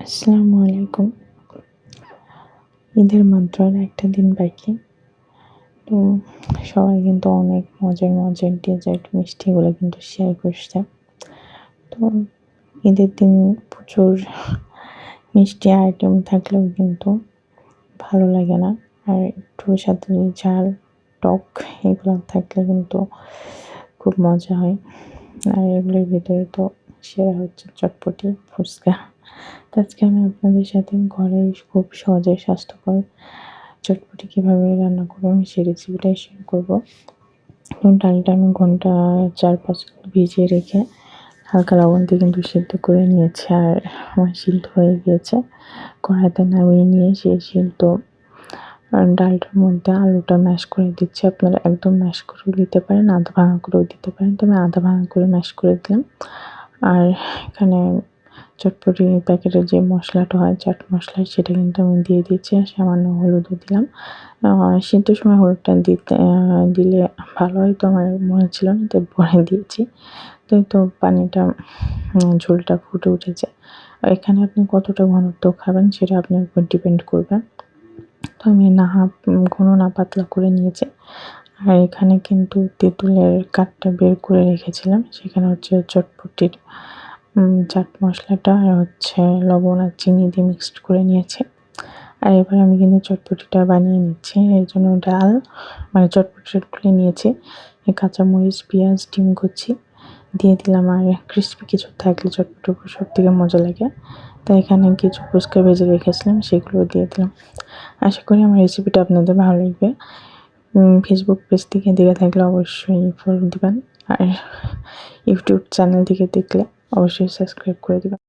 আসসালামু আলাইকুম। ঈদের মাত্র আর একটা দিন বাকি। তো সবাই কিন্তু অনেক মজার মজার ডেজার্ট মিষ্টিগুলো কিন্তু শেয়ার করছে। তো ঈদের দিন প্রচুর মিষ্টি আইটেম থাকলেও কিন্তু ভালো লাগে না। আর একটু সাথে ঝাল টক এগুলো থাকলে কিন্তু খুব মজা হয়। আর এগুলোর ভিতরে তো সেরা হচ্ছে চটপটি ফুচকা। তো আজকে আমি আপনাদের সাথে ঘরেই খুব সহজে স্বাস্থ্যকর চটপটি কীভাবে রান্না করবো আমি সেই রেসিপিটাই শেয়ার করবো। এবং ডালটা আমি ঘন্টা 4-5 ভিজিয়ে রেখে হালকা লবণ দিয়ে কিন্তু সিদ্ধ করে নিয়েছি। আর আমার সিদ্ধ হয়ে গিয়েছে। কড়াইতে নামিয়ে নিয়ে সেই সিদ্ধ ডালটার মধ্যে আলুটা ম্যাশ করে দিচ্ছি। আপনারা একদম ম্যাশ করেও দিতে পারেন, আধা ভাঙা করেও দিতে পারেন। তো আমি আধা ভাঙা করে ম্যাশ করে দিলাম। আর এখানে চটপটির প্যাকেটের যে মশলাটা হয় চাট মশলা সেটা কিন্তু আমি দিয়ে দিচ্ছি। আর সামান্য হলুদও দিলাম। সিদ্ধর সময় হলুদটা দিলে ভালো হয়, তো আমার মনে ছিল না, তো পরে দিয়েছি। তো পানিটা ঝোলটা ফুটে উঠেছে। আর এখানে আপনি কতটা ঘনত্ব খাবেন সেটা আপনার উপর ডিপেন্ড করবে। তো আমি ঘন না পাতলা করে নিয়েছি। আর এখানে কিন্তু তেঁতুলের কাঠটা বের করে রেখেছিলাম। সেখানে হচ্ছে চটপটির চাট মশলাটা আর হচ্ছে লবণ আর চিনি দিয়ে মিক্সড করে নিয়েছি। আর এবার আমি কিন্তু চটপটিটা বানিয়ে নিচ্ছি। এর জন্য ডাল মানে চটপটি নিয়েছি, কাঁচামরিচ, পেঁয়াজ, ডিম কুচি দিয়ে দিলাম। আর ক্রিসপি কিছু থাকলে চটপটির উপর সবথেকে মজা লাগে। তো এখানে কিছু ফুচকা ভেজে রেখেছিলাম, সেগুলো দিয়ে দিলাম। আশা করি আমার রেসিপিটা আপনাদের ভালো লাগবে। ফেসবুক পেজ থেকে দেখে থাকলে অবশ্যই ফলো দিবেন। আর ইউটিউব চ্যানেল থেকে দেখলে অবশ্যই সাবস্ক্রাইব করে দিবেন।